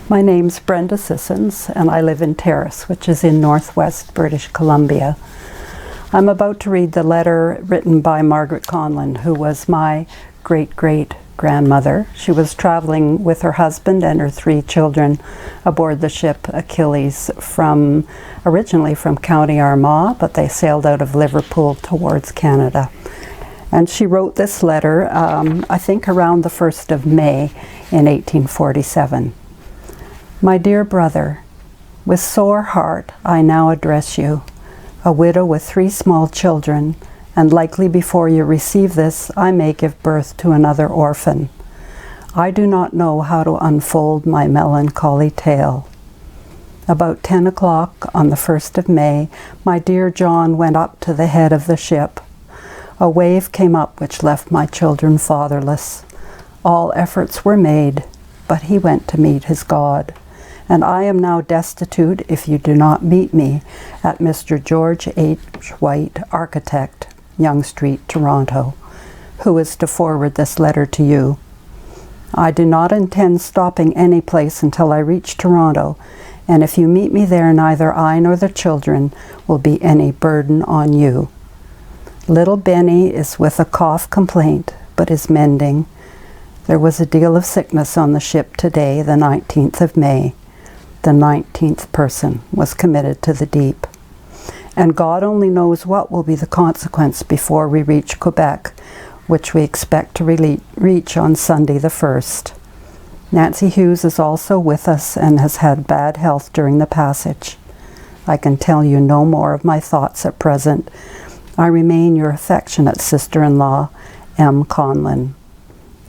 My name's Brenda Sissons, and I live in Terrace, which is in northwest British Columbia. I'm about to read the letter written by Margaret Conlon, who was my great-great-grandmother. She was traveling with her husband and her 3 children aboard the ship Achilles originally from County Armagh, but they sailed out of Liverpool towards Canada. And she wrote this letter, I think around the 1st of May in 1847. My dear brother, with sore heart I now address you, a widow with 3 small children, and likely before you receive this I may give birth to another orphan. I do not know how to unfold my melancholy tale. About 10 o'clock on the 1st of May, my dear John went up to the head of the ship. A wave came up which left my children fatherless. All efforts were made, but he went to meet his God. And I am now destitute if you do not meet me at Mr. George H. White, Architect, Yonge Street, Toronto, who is to forward this letter to you. I do not intend stopping any place until I reach Toronto, and if you meet me there, neither I nor the children will be any burden on you. Little Benny is with a cough complaint, but is mending. There was a deal of sickness on the ship today, the 19th of May. The 19th person was committed to the deep. And God only knows what will be the consequence before we reach Quebec, which we expect to reach on Sunday the 1st. Nancy Hughes is also with us and has had bad health during the passage. I can tell you no more of my thoughts at present. I remain your affectionate sister-in-law, M. Conlon.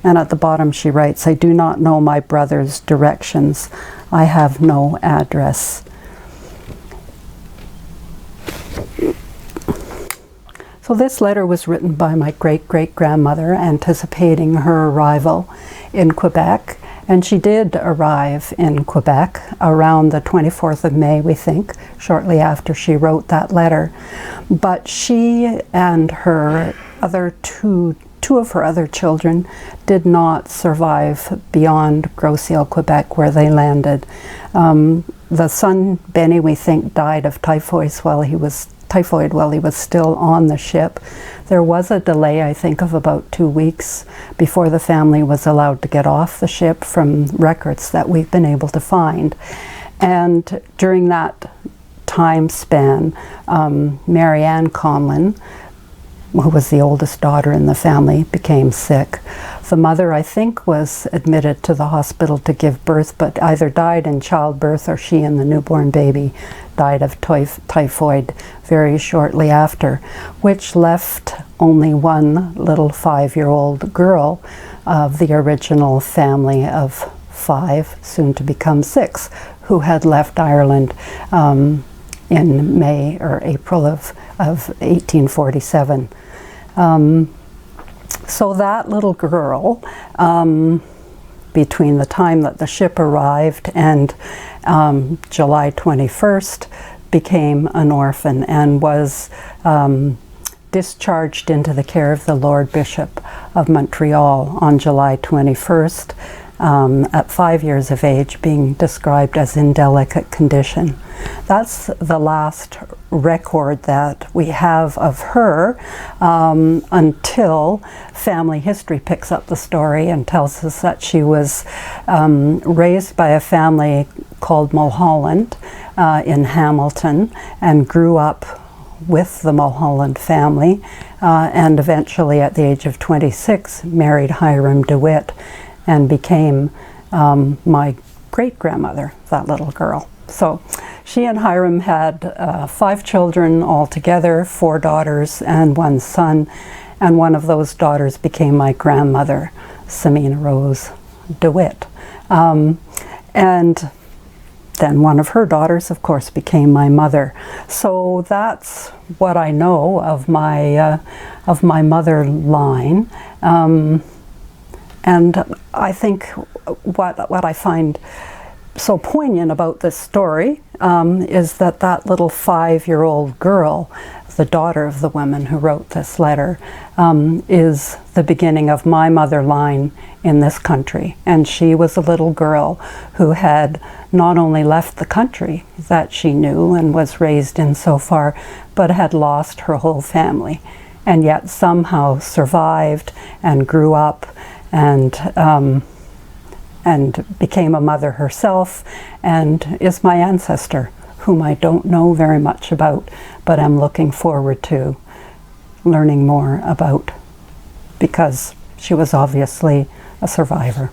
And at the bottom she writes, I do not know my brother's directions. I have no address. So this letter was written by my great-great-grandmother anticipating her arrival in Quebec. And she did arrive in Quebec around the 24th of May, we think, shortly after she wrote that letter. But she and her other two of her other children did not survive beyond Grosse Île, Quebec, where they landed. The son, Benny, we think, died of typhoid while he was still on the ship. There was a delay, I think, of about 2 weeks before the family was allowed to get off the ship from records that we've been able to find. And during that time span, Marianne Conlon, who was the oldest daughter in the family, became sick. The mother, I think, was admitted to the hospital to give birth, but either died in childbirth or she and the newborn baby died of typhoid very shortly after, which left only one little 5-year-old girl of the original family of 5, soon to become 6, who had left Ireland in May or April of 1847. So that little girl, between the time that the ship arrived and July 21st, became an orphan and was discharged into the care of the Lord Bishop of Montreal on July 21st, at 5 years of age, being described as in delicate condition. That's the last record that we have of her until family history picks up the story and tells us that she was raised by a family called Mulholland in Hamilton and grew up with the Mulholland family and eventually at the age of 26 married Hiram DeWitt and became my great-grandmother, that little girl. So she and Hiram had 5 children altogether, 4 daughters and 1 son, and one of those daughters became my grandmother, Samina Rose DeWitt. And then one of her daughters, of course, became my mother. So that's what I know of my mother line. And I think what I find so poignant about this story is that little 5-year-old girl the daughter of the woman who wrote this letter, is the beginning of my mother line in this country. And she was a little girl who had not only left the country that she knew and was raised in so far, but had lost her whole family, and yet somehow survived and grew up and became a mother herself, and is my ancestor, whom I don't know very much about, but I'm looking forward to learning more about, because she was obviously a survivor.